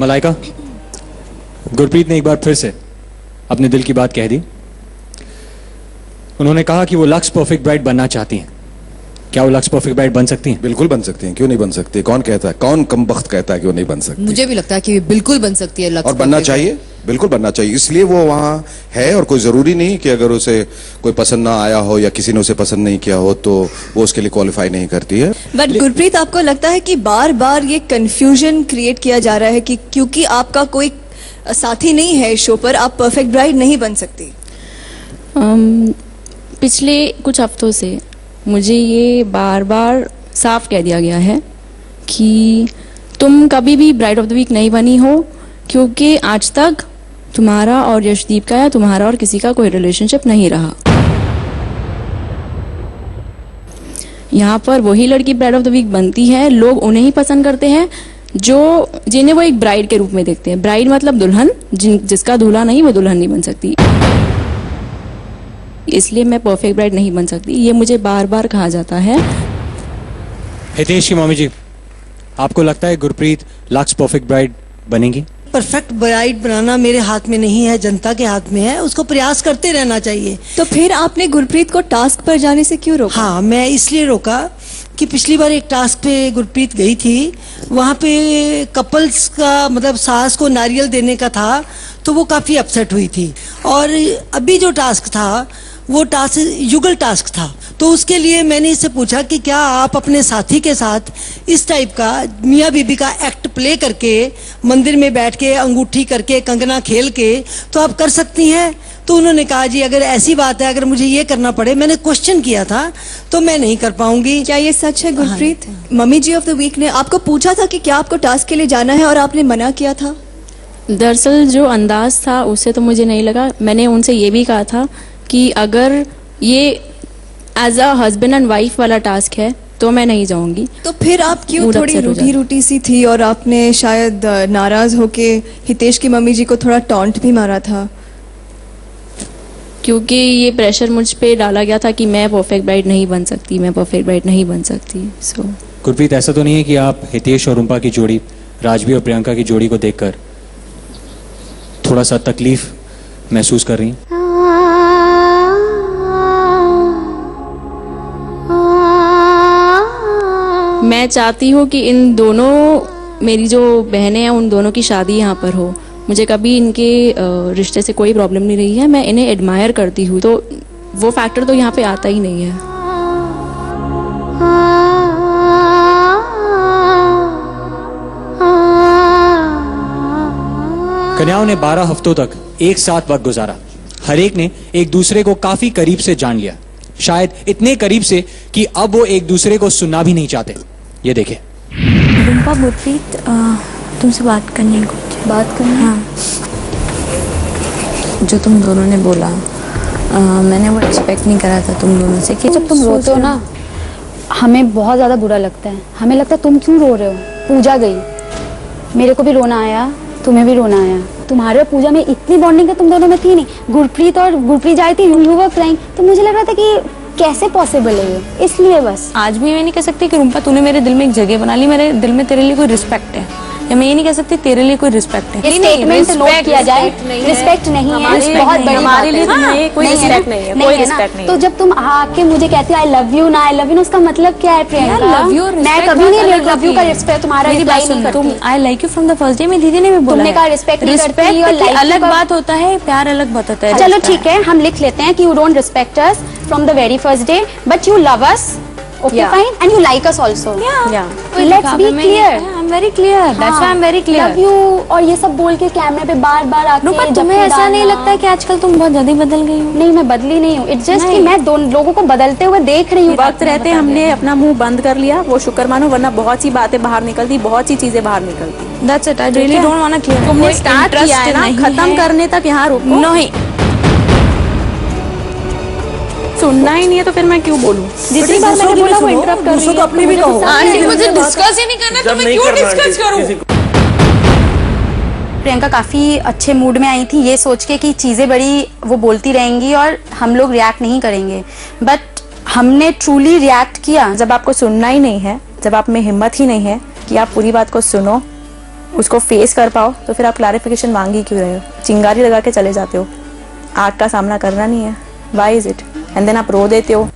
मलाइका, गुरप्रीत ने एक बार फिर से अपने दिल की बात कह दी। उन्होंने कहा कि वो लक्स परफेक्ट ब्राइड बनना चाहती हैं। क्या वो लक्स परफेक्ट ब्राइड बन सकती हैं? बिल्कुल बन सकती हैं, क्यों नहीं बन सकती? कौन कहता है, कौन कमबख्त कहता है कि वो नहीं बन सकती? मुझे भी लगता है कि बिल्कुल बन सकती है लक्स और बनना चाहिए, बिल्कुल बनना चाहिए। इसलिए वो वहाँ है, और कोई जरूरी नहीं कि अगर उसे कोई पसंद ना आया हो या किसी ने उसे पसंद नहीं किया हो तो वो उसके लिए क्वालिफाई नहीं करती है। बट गुरप्रीत, आपको लगता है कि बार बार ये कंफ्यूजन क्रिएट किया जा रहा है कि क्योंकि आपका कोई साथी नहीं है शो पर, आप परफेक्ट ब्राइड नहीं बन सकती? पिछले कुछ हफ्तों से मुझे ये बार बार साफ कह दिया गया है कि तुम कभी भी ब्राइड ऑफ द वीक नहीं बनी हो, क्योंकि आज तक तुम्हारा और यशदीप का या तुम्हारा और किसी का कोई रिलेशनशिप नहीं रहा। यहाँ पर वही लड़की ब्राइड ऑफ द वीक बनती है, लोग उन्हें ही पसंद करते हैं जिन्हें वो एक ब्राइड के रूप में देखते हैं। ब्राइड मतलब दुल्हन, जिसका दूल्हा नहीं वो दुल्हन नहीं बन सकती। इसलिए मैं परफेक्ट ब्राइड नहीं बन सकती, ये मुझे बार बार कहा जाता है। हितेश की मम्मी जी, आपको लगता है गुरप्रीत लक्स परफेक्ट ब्राइड बनेगी? परफेक्ट ब्राइड बनाना मेरे हाथ में नहीं है, जनता के हाथ में है। उसको प्रयास करते रहना चाहिए। तो फिर आपने गुरप्रीत को टास्क पर जाने से क्यों रोका? हाँ, मैं इसलिए रोका कि पिछली बार एक टास्क पे गुरप्रीत गई थी, वहाँ पे कपल्स का मतलब सास को नारियल देने का था, तो वो काफ़ी अपसेट हुई थी। और अभी जो टास्क था वो टास्क युगल टास्क था, तो उसके लिए मैंने इससे पूछा कि क्या आप अपने साथी के साथ इस टाइप का मियाँ बीबी का एक्ट प्ले करके मंदिर में बैठ के अंगूठी करके कंगना खेल के तो आप कर सकती हैं? तो उन्होंने कहा जी अगर ऐसी बात है, अगर मुझे ये करना पड़े, मैंने क्वेश्चन किया था, तो मैं नहीं कर पाऊंगी। क्या ये सच है Gurpreet? Mummy ji of the week ने आपको पूछा था कि क्या आपको टास्क के लिए जाना है और आपने मना किया था? दरअसल जो अंदाज था उससे तो मुझे नहीं लगा। मैंने उनसे ये भी कहा था कि अगर ये as a husband and wife वाला टास्क है तो मैं नहीं जाऊंगी। तो फिर आप क्यों थोड़ी रूठी सी थी और आपने शायद नाराज होके हितेश की मम्मी जी को थोड़ा टॉन्ट भी मारा था? क्योंकि ये प्रेशर मुझ पे डाला गया था कि मैं परफेक्ट ब्राइड नहीं बन सकती, मैं परफेक्ट ब्राइड नहीं बन सकती। सो गुरप्रीत, ऐसा तो नहीं है कि आप हितेश और रुम्पा की जोड़ी, राजवी और प्रियंका की जोड़ी को देखकर थोड़ा सा तकलीफ महसूस कर रही हैं? मैं चाहती हूँ कि इन दोनों, मेरी जो बहनें हैं उन दोनों की शादी यहाँ पर हो। मुझे कभी इनके रिश्ते से कोई प्रॉब्लम नहीं रही है, मैं इन्हें एडमायर करती हूँ, तो वो फैक्टर तो यहाँ पे आता ही नहीं है। कन्याओं ने 12 हफ्तों तक एक साथ वक्त गुजारा। हर एक ने एक दूसरे को काफी करीब से जान लिया, शायद इतने करीब से कि अब वो एक दूसरे को सुनना भी नहीं चाहते। ये देखे। रुम्पा, गुरप्रीत तुमसे बात करनी है, कुछ बात करनी है। हाँ, जो तुम दोनों ने बोला मैंने वो एक्सपेक्ट नहीं करा था तुम दोनों से कि जब तुम रोते हो ना हमें बहुत ज़्यादा बुरा लगता है। हमें लगता है तुम क्यों रो रहे हो? पूजा गई, मेरे को भी रोना आया, तुम्हें भी रोना आया। तुम्हारे और पूजा में इतनी बॉन्डिंग तो तुम दोनों में थी नहीं। गुरप्रीत आई थी, यू वर क्राइंग, तो मुझे लग रहा था कि कैसे पॉसिबल है ये, इसलिए बस। आज भी मैं नहीं कह सकती कि रुम्पा तूने मेरे दिल में एक जगह बना ली, मेरे दिल में तेरे लिए कोई रिस्पेक्ट है, या मैं ये नहीं कह सकती तेरे लिए कोई रिस्पेक्ट है। स्टेटमेंट नोट किया जाए, रिस्पेक्ट नहीं है, बहुत बड़ी हमारे लिए कोई रिस्पेक्ट नहीं है, कोई रिस्पेक्ट नहीं। तो जब तुम आके मुझे कहती हो आई लव यू ना, आई लव यू ना, उसका मतलब क्या है प्रियंका? मैं कभी नहीं लव यू का रिस्पेक्ट तुम्हारा रिप्लाई नहीं करती। तुम I like you from the first day में दीदी ने भी बोला। तुमने कहा रिस्पेक्ट नहीं करती और लाइक अलग बात होता है, प्यार अलग बात होता है। चलो ठीक है, हम लिख लेते हैं कि you don't respect us from the very first day but you love us, okay fine, and you like us also. Yeah. Let's be clear. I'm very clear. That's why I'm very clear. Love you और ये सब बोल के कैमरे पे बार बार आके तुम्हें ऐसा नहीं लगता कि आजकल तुम बहुत ज्यादा बदल गई हो? नहीं, मैं बदली नहीं हूँ। इट्स जस्ट कि मैं दोनों लोगों को बदलते हुए देख रही हूँ। वक्त रहते हमने अपना मुंह बंद कर लिया, वो शुक्र मानो, वरना बहुत सी बातें बाहर निकलती, बहुत सी चीजें बाहर निकलती। That's it. I really don't want to clear. तुमने स्टार्ट किया है ना, खत्म करने तक यहाँ रुको। नहीं, सुनना ही नहीं है तो फिर मैं क्यों बोलूं? जितनी बार मैंने बोला वो इंटरप्ट कर रही है। अपनी भी कहो। आंटी मुझे डिस्कस ही नहीं करना, तो मैं क्यों डिस्कस करूं? प्रियंका काफी अच्छे मूड में आई थी, ये सोच के कि चीजें बड़ी वो बोलती रहेंगी और हम लोग रिएक्ट नहीं करेंगे, बट हमने ट्रूली रिएक्ट किया। जब आपको सुनना ही नहीं है, जब आप में हिम्मत ही नहीं है कि आप पूरी बात को सुनो, उसको फेस कर पाओ तो फिर आप क्लैरिफिकेशन मांग ही क्यों रहे हो? चिंगारी लगा के चले जाते हो, आग का सामना करना नहीं है, why is it? And then आप रो देते हो।